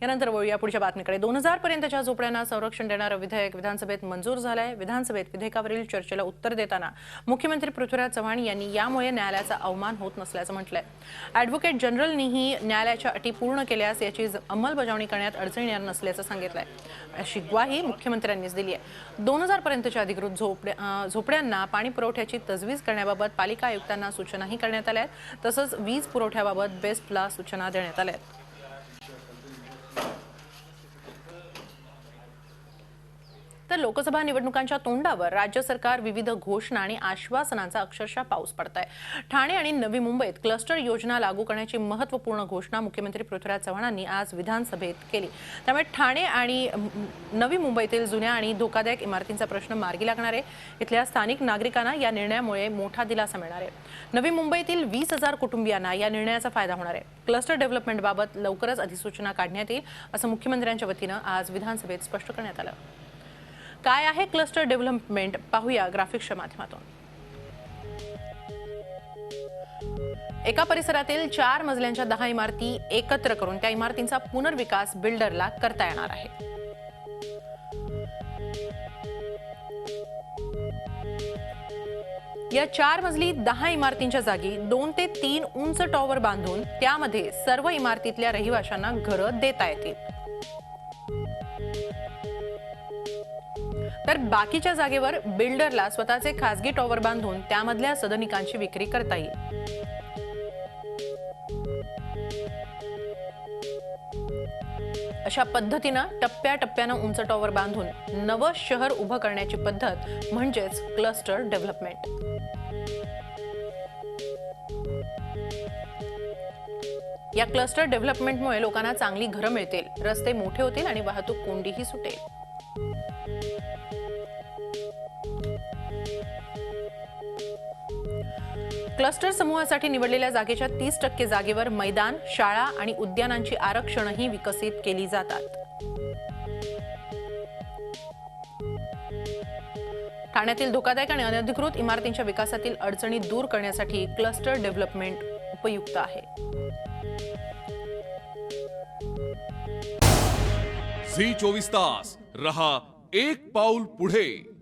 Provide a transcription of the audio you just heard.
यानंतर वळूया पुढच्या बातमीकडे। 2000 पर्यंतच्या झोपड्यांना संरक्षण देणारं विधेयक विधानसभेत मंजूर झालंय। विधानसभेत विधेयकावरील चर्चेला उत्तर देताना मुख्यमंत्री पृथ्वीराज चव्हाण यांनी यामुळे न्यायालयाचा अवमान होत नसल्याचं म्हटलंय। ॲडव्होकेट जनरलनीही न्यायालयाच्या अटी पूर्ण केल्यास याची अंमलबजावणी करण्यात अडचण येणार नसल्याचं सांगितलंय। अशी ग्वाही मुख्यमंत्र्यांनीच दिली आहे। 2000 पर्यंतच्या अधिकृत झोपड्यांना पाणी पुरवठ्याची तजवीज करण्याबाबत पालिका आयुक्तांना सूचनाही करण्यात आल्या आहेत। तसंच वीज पुरवठ्याबाबत बेस्टला सूचना देण्यात आल्या आहेत। तर लोकसभा निवडणुकांच्या तोंडावर राज्य सरकार विविध घोषणा आणि आश्वासनांचा अक्षरशः पाऊस पडताय। ठाणे आणि नवी मुंबईत क्लस्टर योजना लागू करण्याची महत्त्वपूर्ण घोषणा मुख्यमंत्री पृथ्वीराज चव्हाणांनी आज विधानसभेत केली। त्यामुळे ठाणे आणि नवी मुंबईतील जुन्या आणि धोकादायक इमारतींचा प्रश्न मार्गी लागणार आहे। इथल्या स्थानिक नागरिकांना या निर्णयामुळे मोठा दिलासा मिळणार आहे। नवी मुंबईतील 20,000 कुटुंबियांना या निर्णयाचा फायदा होणार आहे। क्लस्टर डेव्हलपमेंटबाबत लवकरच अधिसूचना काढण्यात येईल असं मुख्यमंत्र्यांच्या वतीनं आज विधानसभेत स्पष्ट करण्यात आलं। काय आहे क्लस्टर डेव्हलपमेंट पाहूया ग्राफिक्सच्या माध्यमातून। एका परिसरातील 4 मजल्यांच्या 10 इमारती एकत्र करून त्या इमारतींचा पुनर्विकास बिल्डरला करता येणार आहे। या 4 मजली 10 इमारतींच्या जागी 2 ते 3 उंच टॉवर बांधून त्यामध्ये सर्व इमारतीतल्या रहिवाशांना घरं देता येतील। तर बाकीच्या जागेवर बिल्डरला स्वतःचे खासगी टॉवर बांधून त्यामधल्या सदनिकांची विक्री करता येईल। अशा पद्धतीनं टप्प्याटप्प्यानं उंच टॉवर बांधून नवं शहर उभं करण्याची पद्धत म्हणजेच क्लस्टर डेव्हलपमेंट। या क्लस्टर डेव्हलपमेंटमुळे लोकांना चांगली घरं मिळतील, रस्ते मोठे होतील आणि वाहतूक कोंडीही सुटेल। क्लस्टर समूहासाठी निवडलेल्या जागेच्या 30% जागेवर मैदान, शाळा आणि उद्यानांची आरक्षणही विकसित केली जातात। ठाण्यातील धोकादायक आणि अनधिकृत इमारतींच्या विकासातील अडचणी दूर करण्यासाठी क्लस्टर डेव्हलपमेंट उपयुक्त आहे। झी 24 तास रहा एक पाऊल पुढे।